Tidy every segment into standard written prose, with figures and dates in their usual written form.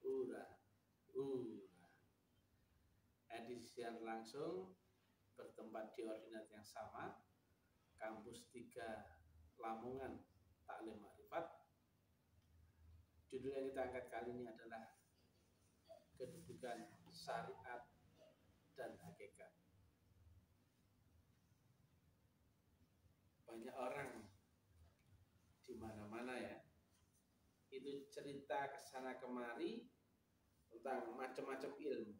ura, ura. Edisi siar langsung bertempat di ordinat yang sama, kampus 3 Lamongan, Taklim Makrifat. Judul yang kita angkat kali ini adalah kedudukan syariat dan hakikat. Banyak orang di mana-mana ya, itu cerita kesana kemari tentang macam-macam ilmu.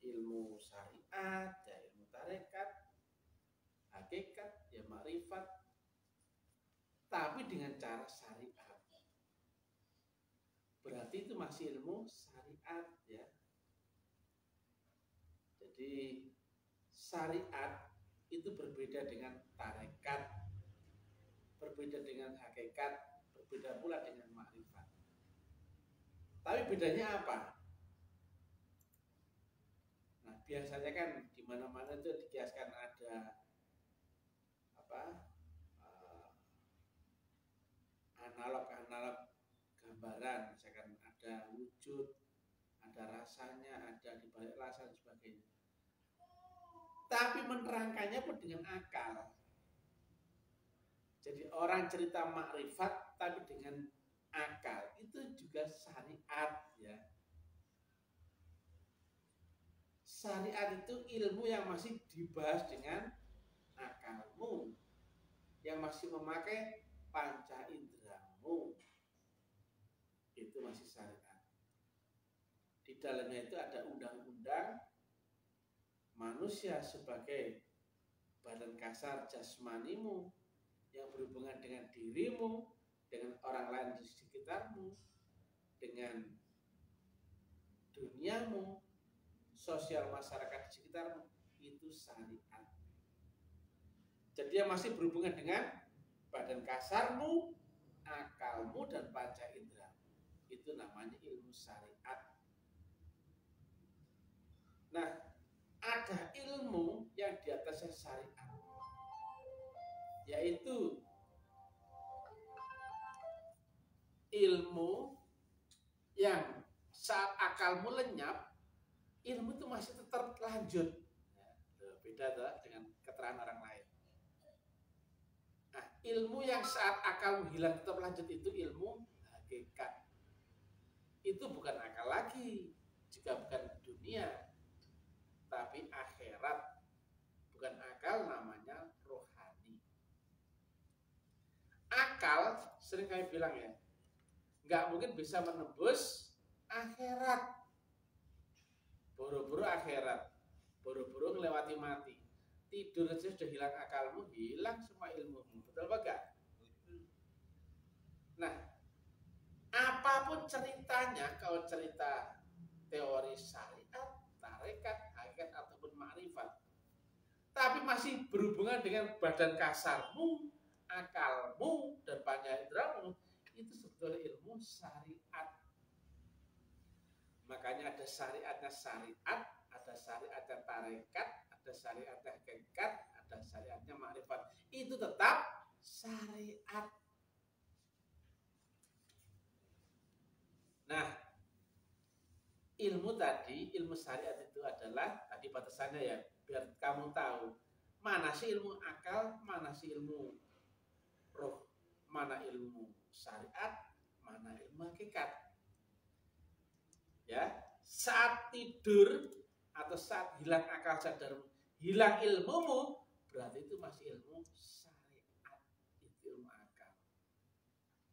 Ilmu syariat, ya ilmu tarekat, hakikat, ya makrifat, tapi dengan cara syariat. Berarti itu masih ilmu syariat ya. Jadi syariat itu berbeda dengan tarekat, berbeda dengan hakikat, berbeda pula dengan makrifat. Tapi bedanya apa? Nah, biasanya kan di mana-mana itu dikiaskan ada analog gambaran, misalkan ada wujud, ada rasanya, ada di balik rasa dan sebagainya. Tapi menerangkannya pun dengan akal. Jadi orang cerita makrifat tapi dengan akal, itu juga syariat ya. Syariat itu ilmu yang masih dibahas dengan akalmu, yang masih memakai panca inderamu, itu masih syariat. Di dalamnya itu ada undang-undang manusia sebagai badan kasar jasmanimu yang berhubungan dengan dirimu, dengan orang lain di sekitarmu, dengan duniamu, sosial masyarakat di sekitarmu, itu syariat. Jadi yang masih berhubungan dengan badan kasarmu, akalmu, dan panca indera, itu namanya ilmu syariat. Nah, ada ilmu yang di atasnya syariat, yaitu ilmu yang saat akalmu lenyap, ilmu itu masih tetap lanjut. Beda tuh dengan keterangan orang lain. Nah, ilmu yang saat akalmu hilang tetap lanjut itu ilmu hakikat. Itu bukan akal lagi, juga bukan dunia, tapi akhirat. Bukan akal, namanya rohani. Akal, sering kami bilang ya, nggak mungkin bisa menembus akhirat. Boro-boro akhirat, boro-boro melewati mati. Tidur aja sudah hilang akalmu, hilang semua ilmumu. Betul apa enggak? Nah, apapun ceritanya, kalau cerita teori syariat, tarekat, hakikat, ataupun makrifat, tapi masih berhubungan dengan badan kasarmu, akalmu, dan panca inderamu, itu sebetulnya ilmu syariat. Makanya ada syariatnya syariat, ada syariatnya tarekat, ada syariatnya hakikat, ada syariatnya makrifat. Itu tetap syariat. Nah, ilmu tadi, ilmu syariat itu adalah, tadi batasannya ya, biar kamu tahu, mana sih ilmu akal, mana sih ilmu roh, mana ilmu syariat, mana ilmu hakikat. Ya, saat tidur atau saat hilang akal sadarmu, hilang ilmumu, berarti itu masih ilmu syariat, itu ilmu akal.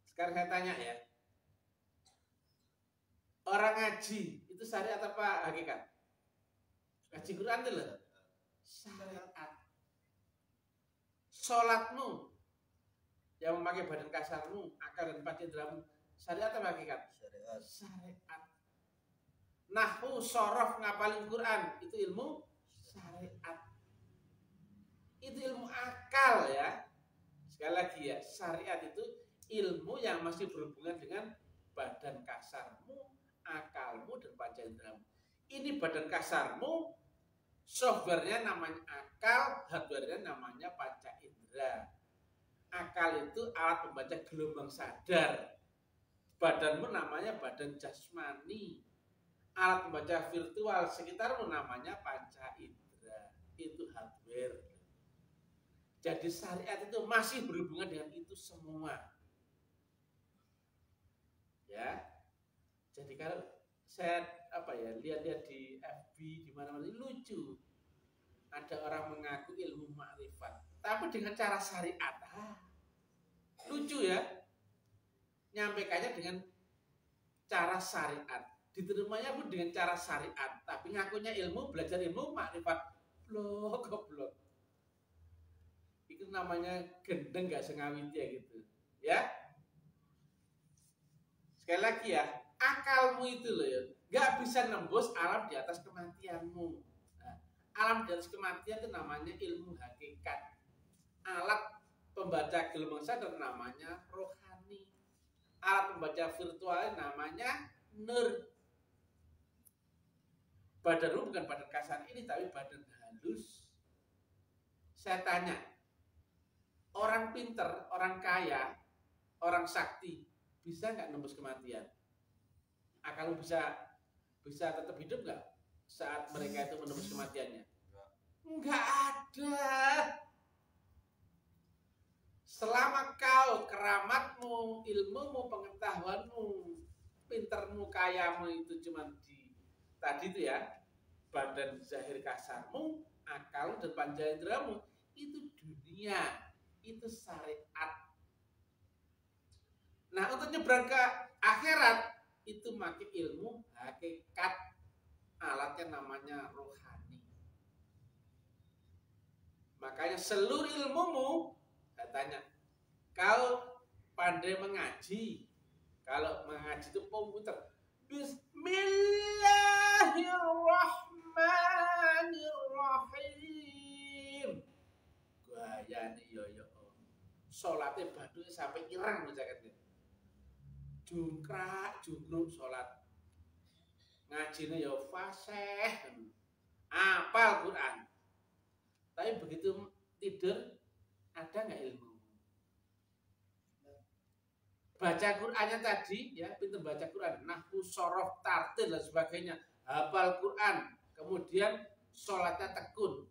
Sekarang saya tanya ya, orang ngaji itu syariat apa hakikat? Ngaji Quran itu loh, syariat. Sholatmu yang memakai badan kasarmu, akal dan panca inderamu, syariat apa hakikat? Syariat. Syariat. Nahwu, sorof, ngapalin Quran, itu ilmu syariat. Itu ilmu akal ya. Sekali lagi ya, syariat itu ilmu yang masih berhubungan dengan badan kasarmu, akalmu, dan panca inderamu. Ini badan kasarmu, softwarenya namanya akal, hardwarenya namanya panca indera. Akal itu alat membaca gelombang sadar. Badanmu namanya badan jasmani. Alat pembaca virtual sekitarmu namanya panca indera. Itu hardware. Jadi syariat itu masih berhubungan dengan itu semua. Ya. Jadi kalau saya lihat-lihat di FB di mana-mana lucu. Ada orang mengaku ilmu makrifat, tapi dengan cara syariat. Lucu ya. Nyampaikannya dengan cara syariat. Diterimanya pun dengan cara syariat, tapi ngakunya belajar ilmu makrifat. Goblok. Itu namanya gendeng gak sengawit ya gitu. Ya. Sekali lagi ya, akalmu itu loh ya, gak bisa nembus alam di atas kematianmu. Nah, alam di atas kematian itu namanya ilmu hakikat. Alat pembaca gelombang sadar namanya rohani. Alat pembaca virtual namanya nur. Badanmu bukan badan kasar ini, tapi badan halus. Saya tanya, orang pinter, orang kaya, orang sakti, bisa nggak nembus kematian? Akalmu bisa tetap hidup nggak saat mereka itu menembus kematiannya? Nggak ada. Selama kau, keramatmu, ilmumu, pengetahuanmu, pintermu, kayamu itu cuma di tadi itu ya, badan zahir kasarmu, akal dan panca inderamu, itu dunia, itu syariat. Nah, untuk nyebrang ke akhirat itu pakai ilmu hakikat, alatnya namanya rohani. Makanya seluruh ilmumu, saya tanya, kau pandai mengaji? Kalau mengaji itu komputer. Bismillahirrahmanirrahim. Gayane yo. Salate badhe sampai ireng misalkan. Jungkruk salat. Ngajine yo fasih. Apal Quran. Tapi begitu tidur ada nggak ilmu? Baca Qurannya tadi, ya, pintar baca Quran, nahwu, sorof, tartil dan sebagainya, hafal Quran, kemudian sholatnya tekun.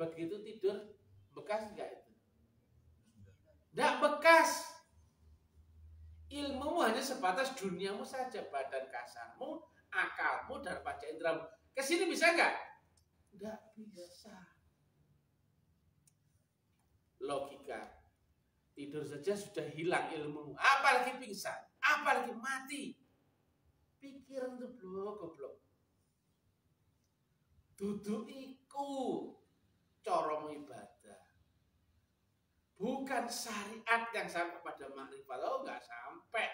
Begitu tidur, bekas enggak itu? Enggak bekas. Ilmumu hanya sebatas duniamu saja, badan kasarmu, akalmu, dan panca inderamu. Kesini bisa enggak? Enggak bisa. Logika. Tidur saja sudah hilang ilmu, apalagi pingsan, apalagi mati. Pikiran itu goblok. Dudu iku cara ibadah. Bukan syariat yang sampai pada makrifat. Oh, enggak sampai.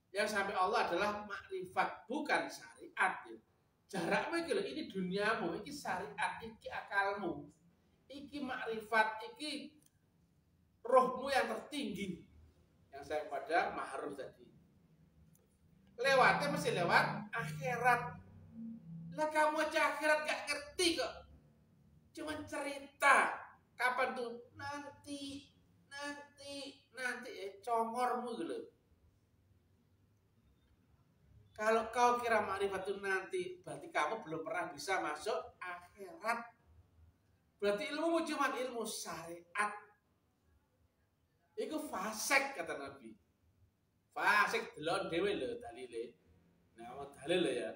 Yang sampai Allah adalah makrifat, bukan syariat. Jarakmu ini duniamu, ini syariat, ini akalmu, ini makrifat, ini rohmu yang tertinggi, yang saya pada mahrum tadi. Lewatnya masih lewat akhirat. Lah kamu aja akhirat gak ngerti kok. Cuma cerita. Kapan tuh? Nanti. Congormu gitu. Kalau kau kira makrifat itu nanti, berarti kamu belum pernah bisa masuk akhirat. Berarti ilmumu cuma ilmu syariat. Iku fasik kata Nabi. Fasik delon dhewe lho dalile. Nah, mau dalil ya.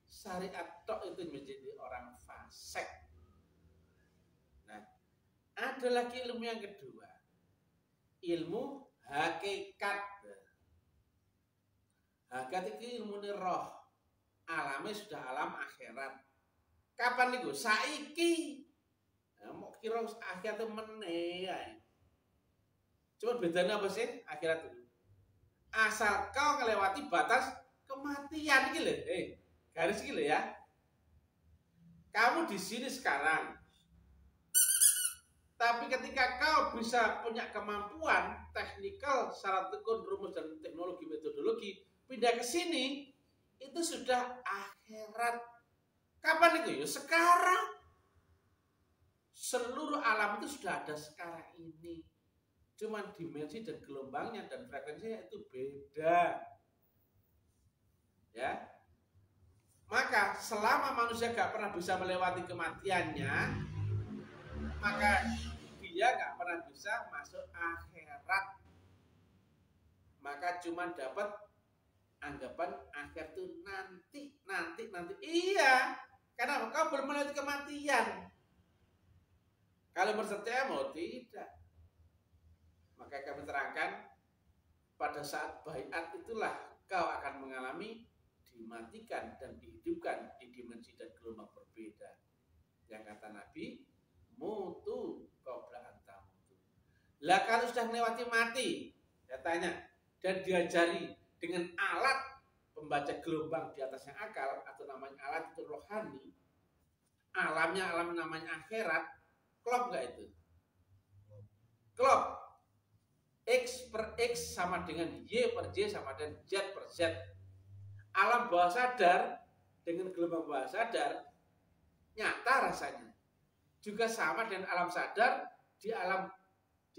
Syariat tok itu menjadi orang fasik. Nah, ada lagi ilmu yang kedua. Ilmu hakikat. Hakikat itu ilmu roh. Alamnya sudah alam akhirat. Kapan niku? Saiki. Nah, mau kira akhirat itu meneh. Cuma bedanya apa sih akhirat itu? Asal kau melewati batas kematian gitu, garis gitu ya. Kamu di sini sekarang, tapi ketika kau bisa punya kemampuan teknikal, syarat tekun, rumus dan teknologi metodologi, pindah ke sini, itu sudah akhirat. Kapan itu? Ya sekarang. Seluruh alam itu sudah ada sekarang ini. Cuman dimensi dan gelombangnya dan frekuensinya itu beda. Ya. Maka selama manusia gak pernah bisa melewati kematiannya, maka dia gak pernah bisa masuk akhirat. Maka cuman dapat anggapan akhir itu nanti. Iya, karena kau belum melewati kematian. Kalau percaya mau tidak. Maka kami terangkan, pada saat baiat itulah kau akan mengalami dimatikan dan dihidupkan di dimensi dan gelombang berbeda. Yang kata Nabi, mutu qabla an tamutu. Lah kalau sudah melewati mati, saya tanya, dan diajari dengan alat pembaca gelombang di atasnya akal, atau namanya alat itu rohani, alamnya alam namanya akhirat, klop nggak itu? Klop. X per X sama dengan Y per Y sama dengan Z per Z. Alam bawah sadar dengan gelombang bawah sadar nyata rasanya. Juga sama dengan alam sadar, di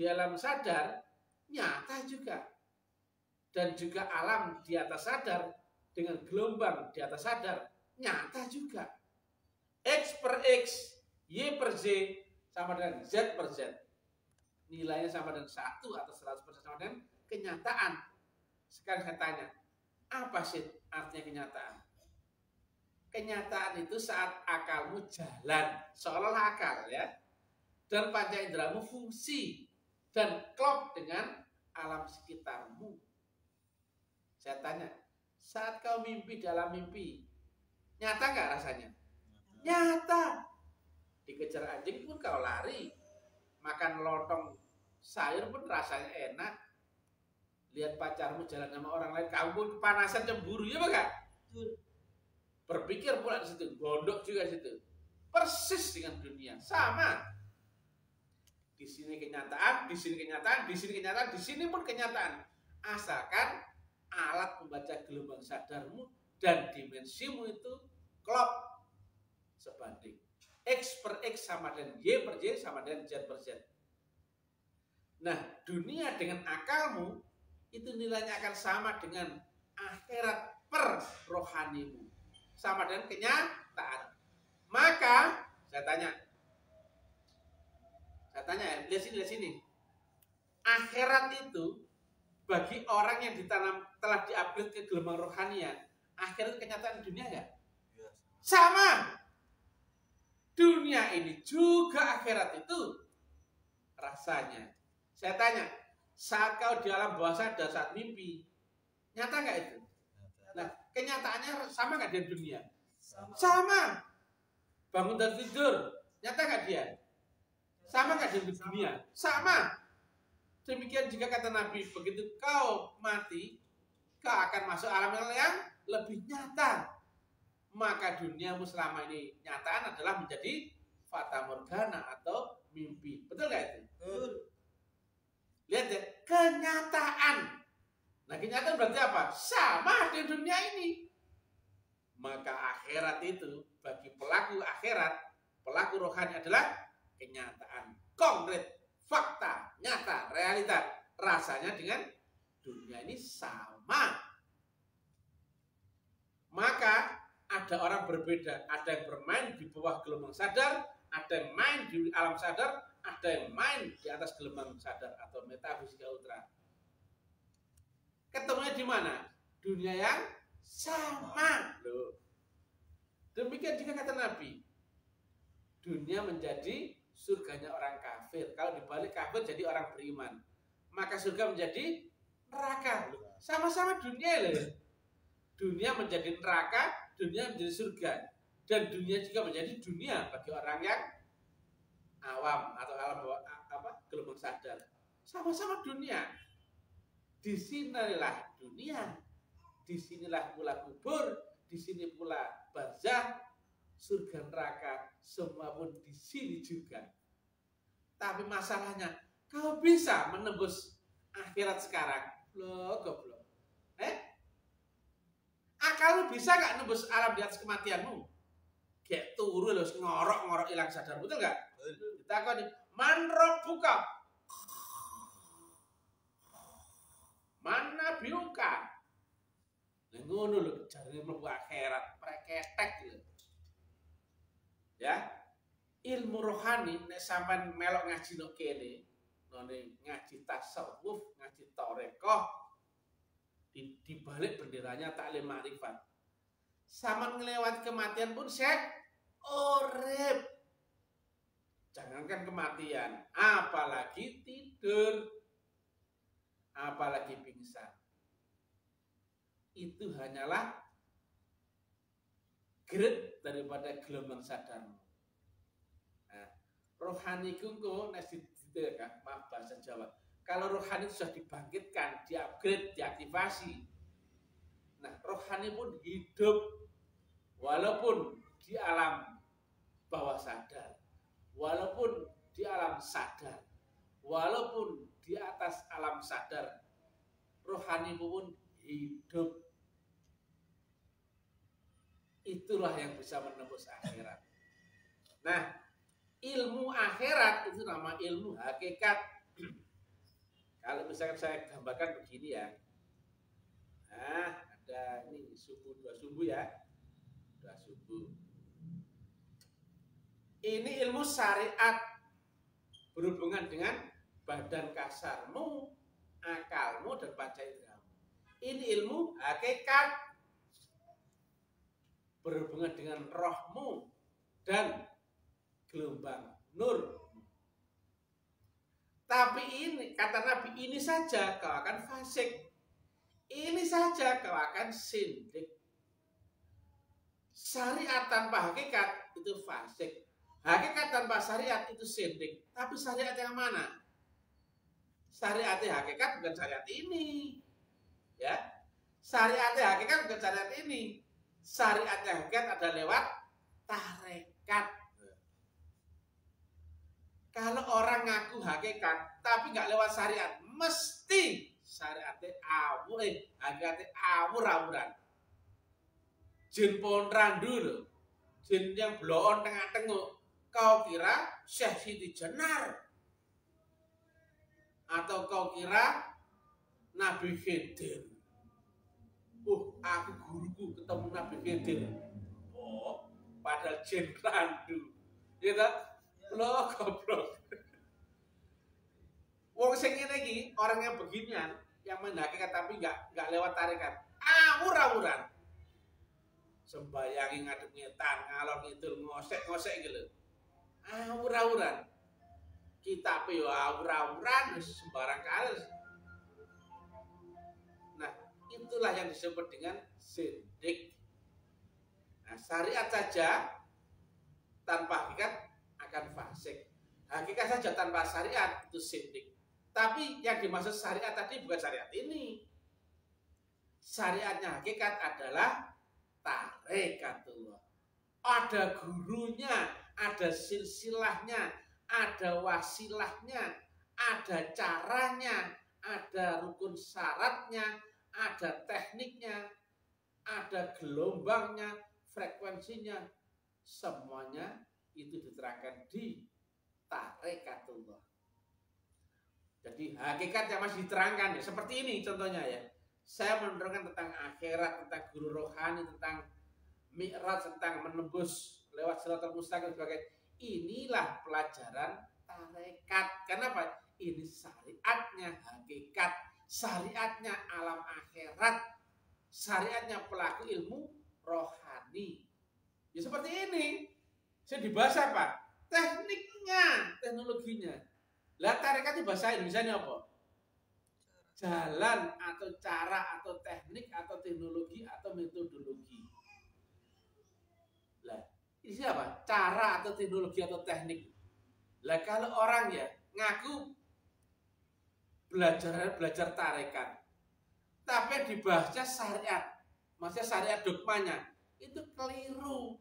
alam sadar nyata juga. Dan juga alam di atas sadar dengan gelombang di atas sadar nyata juga. X per X, Y per Z sama dengan Z per Z. Nilainya sama dengan 1 atau 100% sama dengan kenyataan. Sekarang saya tanya, apa sih artinya kenyataan? Kenyataan itu saat akalmu jalan, seolah akal ya, dan panca inderamu fungsi dan klop dengan alam sekitarmu. Saya tanya, saat kau mimpi dalam mimpi, nyata nggak rasanya? Nyata. Dikejar anjing pun kau lari. Makan lontong sayur pun rasanya enak. Lihat pacarmu jalan sama orang lain, kamu pun kepanasan cemburu, ya enggak? Berpikir pula di situ, gondok juga di situ. Persis dengan dunia, sama. Di sini kenyataan, di sini kenyataan, di sini kenyataan, di sini pun kenyataan. Asalkan alat membaca gelombang sadarmu dan dimensimu itu klop sebanding. X per X sama dengan Y per Y sama dengan Z per Z. Nah, dunia dengan akalmu itu nilainya akan sama dengan akhirat per rohanimu. Sama dengan kenyataan. Maka, saya tanya ya, lihat sini. Akhirat itu bagi orang yang telah di-upgrade ke gelombang rohanian, akhirat kenyataan dunia enggak? Sama. Dunia ini juga akhirat itu rasanya. Saya tanya, saat kau di alam bawah sadar saat mimpi, nyata nggak itu? Nah, kenyataannya sama nggak dengan dunia? Sama. Bangun dan tidur, nyata nggak dia? Sama nggak dengan dunia? Sama. Demikian juga kata Nabi, begitu kau mati, kau akan masuk alam yang lebih nyata. Maka duniamu selama ini nyataan adalah menjadi fata morgana atau mimpi. Betul gak itu? Betul. Lihat deh, kenyataan. Nah, kenyataan berarti apa? Sama di dunia ini. Maka akhirat itu bagi pelaku akhirat, pelaku rohani adalah kenyataan konkret, fakta, nyata, realita. Rasanya dengan dunia ini sama. Maka ada orang berbeda, ada yang bermain di bawah gelombang sadar, ada yang main di alam sadar, ada yang main di atas gelombang sadar atau metafisika ultra. Ketemunya di mana? Dunia yang sama. Loh. Demikian juga kata Nabi. Dunia menjadi surganya orang kafir. Kalau dibalik kafir jadi orang beriman. Maka surga menjadi neraka. Sama-sama dunia loh. Dunia menjadi neraka, dunia menjadi surga, dan dunia juga menjadi dunia bagi orang yang awam atau alam gelombang sadar. Sama-sama dunia. Disinilah dunia, disinilah pula kubur, di sini pula barzah, surga neraka, semua pun di sini juga. Tapi masalahnya, kau bisa menembus akhirat sekarang? Loh, goblok. Akal lu bisa gak nembus alam di atas kematianmu? Kayak turu lu ngorok hilang sadar, betul gak? Kita kok nih, man rabbuka. ngono lho jarine mlebu akhirat, preketek lho. Ya. Ilmu rohani nek sampean melok ngaji nok kene, none ngaji tasawuf, ngaji tarekah, di balik benderanya taklim ma'rifat. Sama ngelewat kematian pun saya urip. Jangankan kematian, apalagi tidur, apalagi pingsan. Itu hanyalah grade daripada gelombang sadarmu. Nah, rohani kuku nasi kan, maaf bahasa Jawa. Kalau rohani sudah dibangkitkan, diupgrade, diaktifasi. Nah, rohani pun hidup walaupun di alam bawah sadar, walaupun di alam sadar, walaupun di atas alam sadar, rohani pun hidup. Itulah yang bisa menembus akhirat. Nah, ilmu akhirat itu nama ilmu hakikat. Kalau misalkan saya gambarkan begini ya. Nah, ada ini dua sumbu ya. Dua sumbu. Ini ilmu syariat berhubungan dengan badan kasarmu, akalmu, dan panca inderamu. Ini ilmu hakikat berhubungan dengan rohmu dan gelombang nur. Tapi ini kata Nabi, ini saja kau akan fasik, ini saja kau akan sindik. Syariat tanpa hakikat itu fasik, hakikat tanpa syariat itu sindik. Tapi syariat yang mana? Syariatnya hakikat bukan syariat ini, ya. Syariatnya hakikat bukan syariat ini. Syariatnya hakikat ada lewat tarekat. Kalau orang ngaku hakikat tapi nggak lewat syariat, mesti syariatnya hakikatnya awur-awuran. Jin pondrandu loh, jin yang bloon tengah-tengah. Kau kira Syekh Siti Jenar atau kau kira Nabi Khidir? Aku guruku ketemu Nabi Khidir. Oh, padahal jin randu. Ya tak? Loh, goblok. Wong sing ngene iki, orang yang beginian, yang menhakikat tapi enggak lewat tarekat. Awur-awuran. Sembayangi ngadep ngetan, ngalor ngidul ngosek-ngosek iki lho. Awur-awuran. Kitabe yo awur-awuran sembarang kali. Nah, itulah yang disebut dengan sindik. Nah, syariat saja tanpa hakikat akan fasik. Hakikat saja tanpa syariat itu sindik. Tapi yang dimaksud syariat tadi bukan syariat ini. Syariatnya hakikat adalah tarekatullah. Ada gurunya, ada silsilahnya, ada wasilahnya, ada caranya, ada rukun syaratnya, ada tekniknya, ada gelombangnya, frekuensinya, semuanya itu diterangkan di tarekatullah. Jadi hakikat yang masih diterangkan ya, seperti ini contohnya ya. Saya menerangkan tentang akhirat, tentang guru rohani, tentang mi'raj, tentang menembus lewat siratal mustaqim sebagai inilah pelajaran tarekat. Kenapa? Ini syariatnya hakikat, syariatnya alam akhirat, syariatnya pelaku ilmu rohani. Ya seperti ini. Saya dibahas apa? Tekniknya, teknologinya. Lah tarekat itu bahasa Indonesia apa? Jalan atau cara atau teknik atau teknologi atau metodologi. Lah, ini apa? Cara atau teknologi atau teknik. Lah kalau orang ya ngaku belajar tarekat, tapi dibahasnya syariat, maksudnya syariat dogmanya, itu keliru.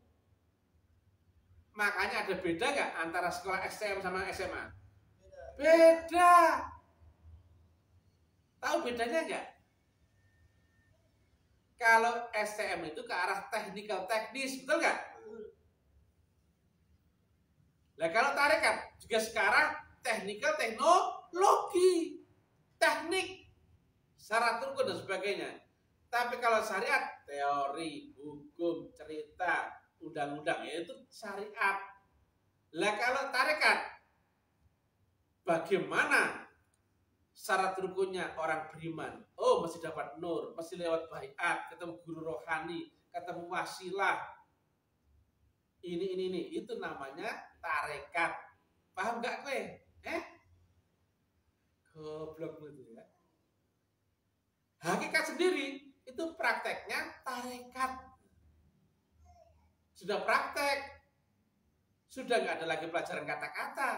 Makanya ada beda nggak antara sekolah STM sama SMA? Beda. Tahu bedanya nggak? Kalau STM itu ke arah teknikal teknis, betul nggak? Nah kalau tarekat juga sekarang teknikal teknologi, teknik, syarat rukun dan sebagainya. Tapi kalau syariat, teori, hukum, cerita, undang-undang, itu syariat. Lah kalau tarekat, bagaimana syarat rukunnya orang beriman? Oh, mesti dapat nur, mesti lewat baiat, ketemu guru rohani, ketemu wasilah. Ini. Itu namanya tarekat. Paham gak kowe? Goblok itu ya. Hakikat sendiri itu prakteknya tarekat. Sudah praktek. Sudah nggak ada lagi pelajaran kata-kata.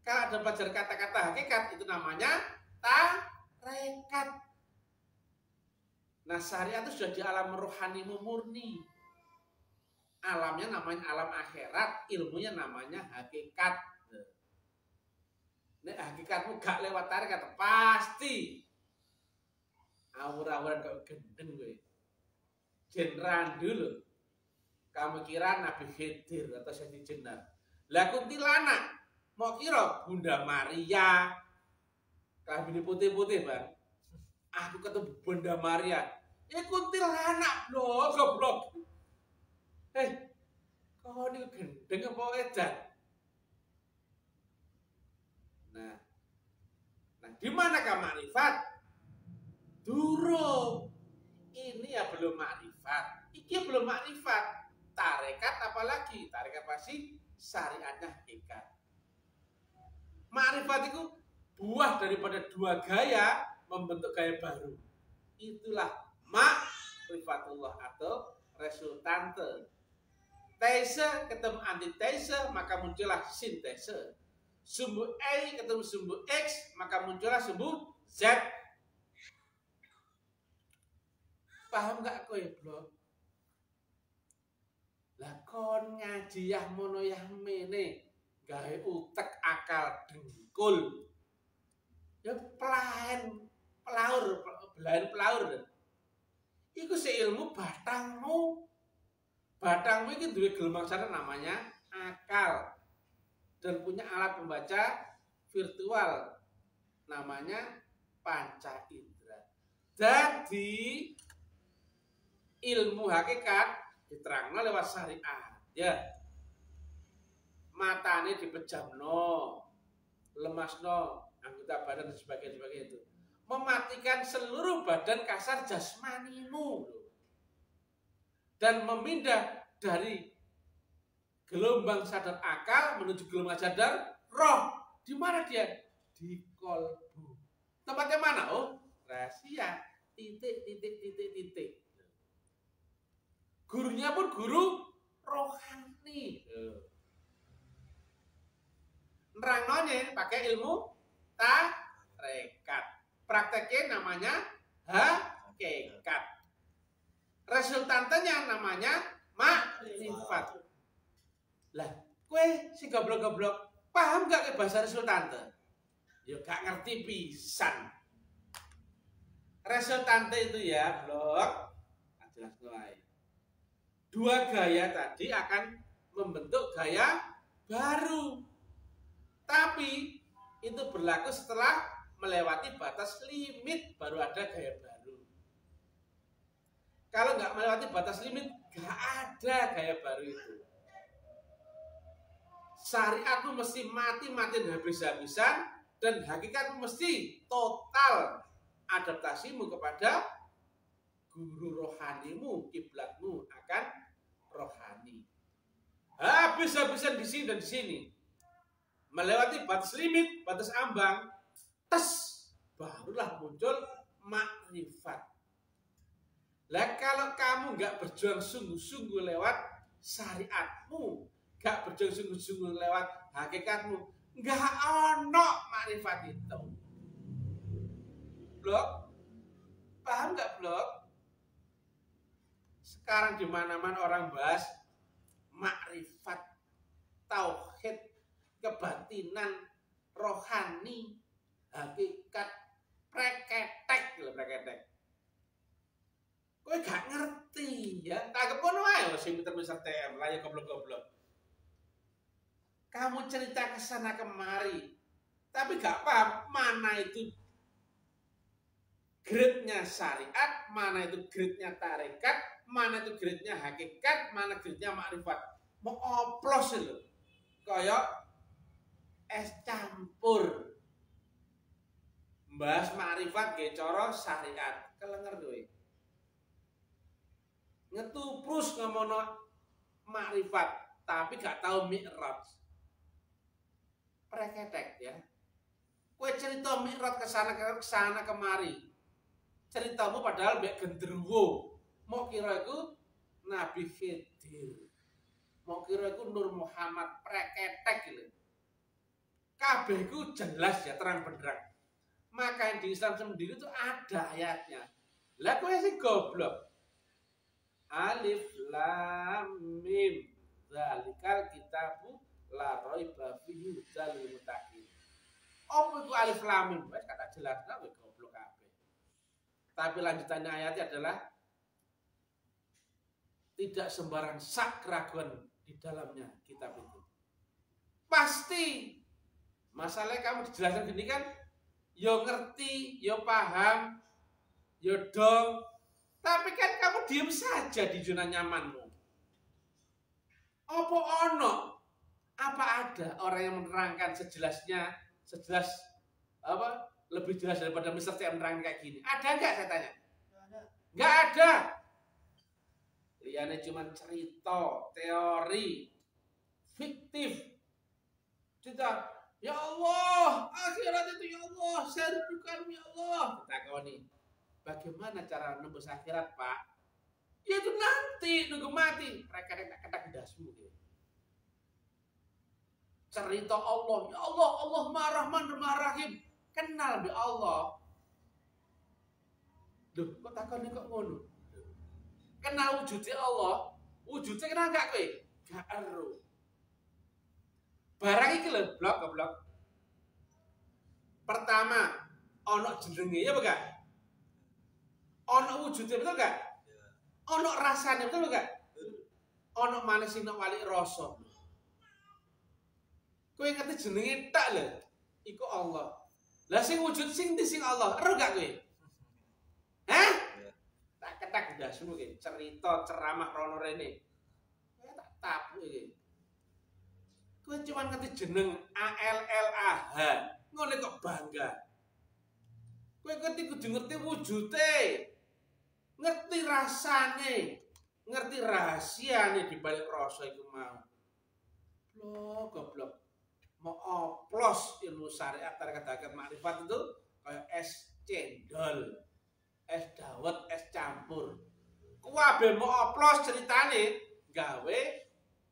Kalau ada pelajaran kata-kata hakikat, itu namanya tarekat. Nah, syariat itu sudah di alam rohani murni. Alamnya namanya alam akhirat, ilmunya namanya hakikat. Nek hakikatmu gak lewat tarekat, pasti awur-awuran kok gendeng gue. Jenderal dulu. Kamu kira Nabi Khidir atau Siti Jenar. Lah kuntilanak. Mau kira Bunda Maria. Kambing putih-putih, Bang. Aku ketemu Bunda Maria. Kuntilanak, goblok. Kau ini gendeng apa edan? Nah, di manakah makrifat? Durung. Ini ya belum makrifat. Iki belum makrifat. Tarekat apalagi? Tarekat pasti syariatnya hakikat. Makrifat itu buah daripada dua gaya membentuk gaya baru. Itulah makrifatullah atau resultante. Tese ketemu antitese, maka muncullah sintese. Sumbu A ketemu sumbu X, maka muncullah sumbu Z. Paham gak kowe, Bro? Lah kon ngaji yah mono yah mene, gawe utek akal dengkul. Ya pelaur. Iku seilmu batangmu. Batangmu itu duwe gelombang sana namanya akal. Dan punya alat pembaca virtual namanya panca indera. Jadi ilmu hakikat diterangno lewat syariat. Ya. Matane dipejamno, lemasno anggota badan dan sebagainya itu. Mematikan seluruh badan kasar jasmanimu. Dan memindah dari gelombang sadar akal menuju gelombang sadar roh. Di mana dia? Di kolbu. Tempatnya mana? Oh, rahasia. Titik. Gurunya pun guru rohani. Nerangnonya pakai ilmu tarekat. Prakteknya namanya hakikat. Resultantenya namanya makrifat. Lah, kue si goblok-goblok paham gak ke bahasa resultante? Ya gak ngerti pisan. Resultante itu ya, blok. Jelas mulai. Dua gaya tadi akan membentuk gaya baru. Tapi itu berlaku setelah melewati batas limit baru ada gaya baru. Kalau nggak melewati batas limit, nggak ada gaya baru itu. Syariatmu mesti mati-matian habis-habisan dan hakikatmu mesti total adaptasimu kepada guru rohanimu, kiblatmu akan rohani. Habis-habisan di sini dan di sini. Melewati batas limit, batas ambang, barulah muncul makrifat. Lah kalau kamu nggak berjuang sungguh-sungguh lewat syariatmu, nggak berjuang sungguh-sungguh lewat hakikatmu, nggak ono makrifat itu. Blok, paham nggak blok? Sekarang di mana-mana orang bahas makrifat, tauhid, kebatinan, rohani, hakikat, preketek. Kowe gak ngerti ya, tak kepono ae sing pinter-pinter TM lah ya goblok-goblok. Kamu cerita ke sana kemari, tapi gak paham mana itu grade-nya syariat, mana itu grade-nya tarekat, mana itu grade-nya hakikat, mana grade-nya makrifat. Mau oplos lho. Kayak es campur. Mbahas makrifat ge cara syariat. Kelenger kowe. Ngetuprus ngomono makrifat, tapi gak tahu mi'raj. Preketek ya. Kowe cerita mi'raj kesana kemari. Ceritamu padahal mbek genderuwo. Mau kira iku Nabi Khidir. Mau kira iku Nur Muhammad, preketek lho. Kabeh iku jelas ya, terang benderang. Maka di Islam sendiri itu ada ayatnya. Lah kowe sing goblok. Alif lam mim. Zalikal kitabu la raiba fihi hudan lil muttaqin. Apa itu alif lam mim? Wes kata jelas kowe goblok kabeh. Tapi lanjutannya ayatnya adalah tidak sembarang sak keraguan di dalamnya kitab itu. Pasti masalahnya kamu dijelaskan gini kan, yo ngerti, yo paham, yo dong, tapi kan kamu diem saja di zona nyamanmu. Apa ono? Apa ada orang yang menerangkan sejelasnya, sejelas apa? Lebih jelas daripada Mr. C menerangkan kayak gini? Ada nggak saya tanya? Nggak ada. Liane cuma cerita, teori, fiktif. Cerita, ya Allah, akhirat itu ya Allah, saya rindukan ya Allah. Kita koni, bagaimana cara nembus akhirat, Pak? Ya itu nanti nunggu mati. Mereka kata dasmu gitu. Cerita Allah, ya Allah, Allah Rahman Rahim. Kenal be Allah. Duh, kok takoni kok ngono? Kenal wujudnya Allah, wujudnya kenal gak kowe? Gak ero. Barang iki lho, blok. Pertama, ono jenenge ya betul? Ono wujudnya betul gak? Ono rasanya betul gak? Ono maneh sing wali rasa. Kowe ngerti jenenge tak lho. Iku Allah. Lah sing wujud sing di sing Allah, ero gak kowe? Hah? Tak ketak ndasmu iki, cerita ceramah rono rene. Kowe tak tapu iki. Kowe cuma ngerti jeneng ALLAH. Ngene kok bangga. Kowe kudu ngerti wujude. Ngerti rasane. Ngerti rahasiane di balik rasa iku mau. Goblok. Mau oplos ilmu syariat tarekat makrifat itu kayak es cendol, es dawet, es campur. Kuwabe mau oplos ceritane gawe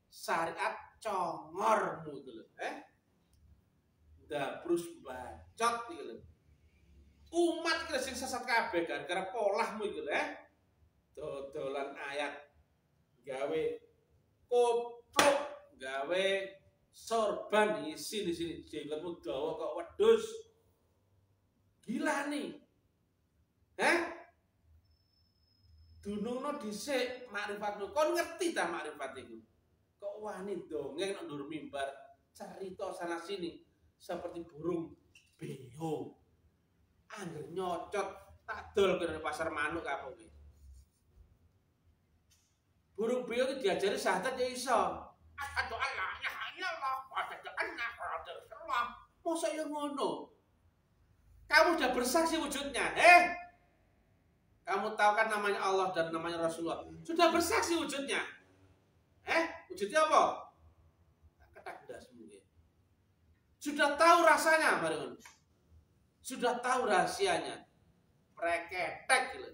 syariat congormu gitu lho. Dabrus bacot iki lho. Umat iki sing sesat kabeh gara-gara polahmu iki lho, dodolan ayat gawe kopluk, gawe sorban isi di sini jenggotmu dawa kok wedhus. Gila nih. Dunungno dhisik makrifatmu. Kon ngerti ta makrifat iku? Kok wani dongeng nang ndur mimbar cerita sana sini seperti burung beo. Angger nyocot tak dol ke pasar manuk apa kuwi. Burung beo itu diajari syahadat ya iso. Asyhadu an la ilaha illallah wa asyhadu anna muhammadar rasulullah. Mosok yo ngono. Kamu sudah bersaksi wujudnya, Kamu tahu kan namanya Allah dan namanya Rasulullah. Sudah bersaksi wujudnya. Wujudnya apa? Ketak dasmu. Sudah tahu rasanya, bareng. Sudah tahu rahasianya. Preketek gitu.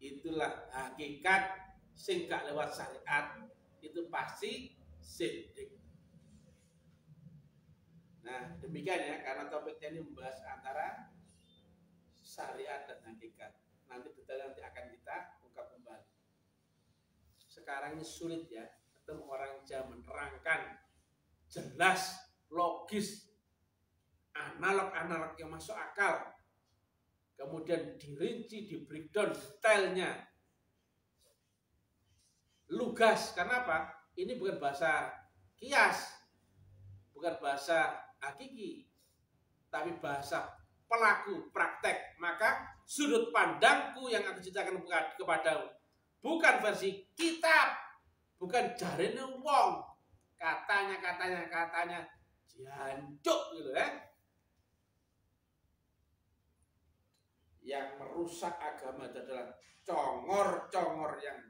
Itulah hakikat sing gak lewat syariat. Itu pasti sindik. Nah, demikian ya, karena topiknya ini membahas antara syariat dan hakikat. Nanti detail akan kita ungkap kembali. Sekarang ini sulit ya, ketemu orang yang menerangkan jelas, logis, analog yang masuk akal. Kemudian dirinci, di breakdown detailnya. Lugas, karena apa? Ini bukan bahasa kias, bukan bahasa hakiki, tapi bahasa pelaku praktek, maka sudut pandangku yang aku ceritakan kepadamu bukan versi kitab, bukan jarene wong, katanya jancuk gitu ya. Yang merusak agama itu adalah congor-congor yang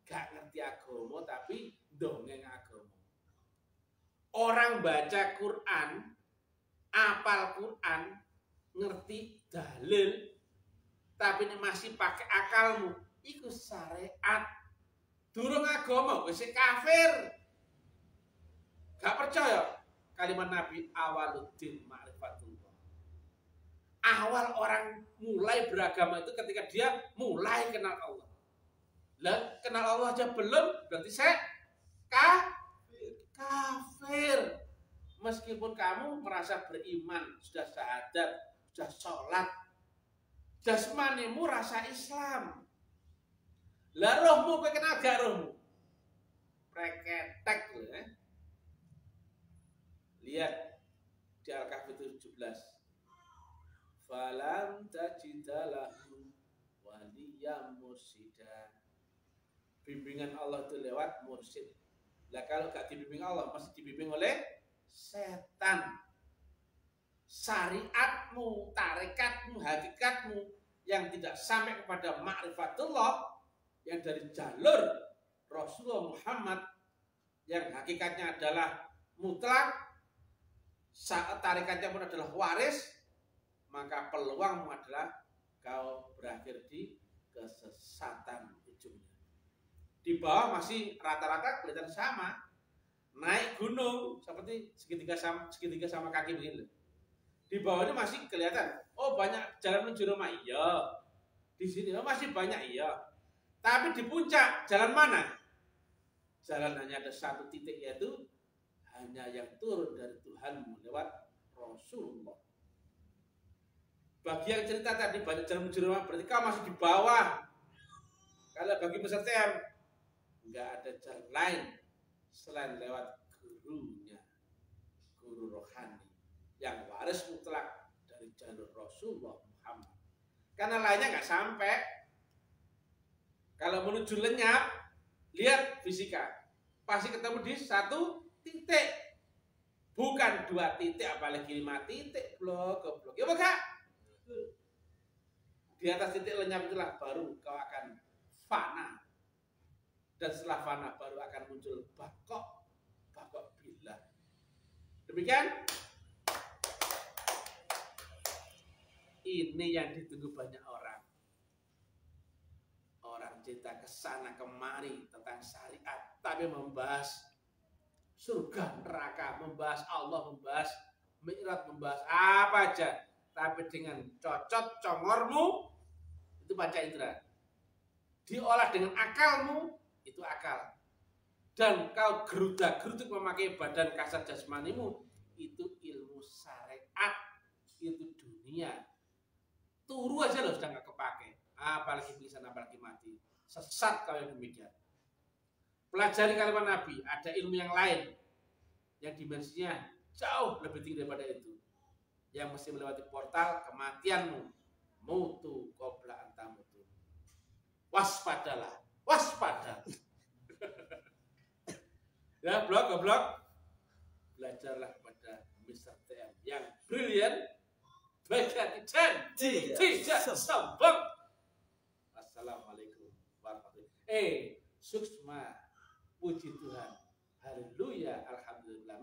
gak ngerti agama tapi dongeng agama. Orang baca Quran, apal Quran, ngerti dalil, tapi ini masih pakai akalmu, itu syariat. Durung agama, wis kafir. Gak percaya kalimat Nabi awaluddin ma'rifatullah. Awal orang mulai beragama itu ketika dia mulai kenal Allah. Lah, kenal Allah aja belum, berarti saya kafir. Meskipun kamu merasa beriman, sudah syahadat, sudah sholat, jasmanimu rasa Islam. Lah rohmu kowe kenal gak rohmu? Preketek lho ya. Lihat di Al-Kahfi 17. Falam tajidalahu waliyam mursida. Bimbingan Allah itu lewat mursyid. Lah kalau gak dibimbing Allah, masih dibimbing oleh setan. Syariatmu, tarekatmu, hakikatmu yang tidak sampai kepada ma'rifatullah, yang dari jalur Rasulullah Muhammad, yang hakikatnya adalah mutlak, saat tarikatnya pun adalah waris, maka peluangmu adalah kau berakhir di kesesatan ujungnya. Di bawah masih rata-rata kelihatan sama. Naik gunung seperti segitiga sama kaki begini. Di bawah ini masih kelihatan. Oh, banyak jalan menuju rumah, iya. Di sini masih banyak, iya. Tapi di puncak jalan mana? Jalan hanya ada satu titik, yaitu hanya yang turun dari Tuhanmu lewat Rasulullah. Bagi yang cerita tadi banyak jalan menuju rumah, berarti kau masih di bawah. Kalau bagi peserta nggak ada jalan lain selain lewat gurunya, guru rohani yang waris mutlak dari jalur Rasulullah Muhammad. Karena lainnya nggak sampai. Kalau menuju lenyap, lihat fisika, pasti ketemu di satu titik, bukan dua titik, apalagi 5 titik, blok. Ya bukan? Di atas titik lenyap itulah baru kau akan fana. Dan setelah fana baru akan muncul bakok billah. Demikian. Ini yang ditunggu banyak orang. Orang cerita kesana kemari tentang syariat, tapi membahas surga, neraka, membahas Allah, membahas Mi'raj, membahas apa aja, tapi dengan cocot congormu, itu panca indera. Diolah dengan akalmu, itu akal. Dan kau geruda-geruduk memakai badan kasar jasmanimu, itu ilmu syariat, itu dunia. Turu aja loh sudah gak kepake, apalagi pingsan, apalagi mati. Sesat kau yang demikian. Pelajari kalimat Nabi, ada ilmu yang lain yang dimensinya jauh lebih tinggi daripada itu, yang mesti melewati portal kematianmu. Mutu qabla antamutu. Waspadalah, waspada. Ya, goblok. Belajarlah kepada Mr. TM yang brilian, baik dan tidak sombong. Assalamualaikum warahmatullahi wabarakatuh. Suksma, puji Tuhan, haleluya, alhamdulillah.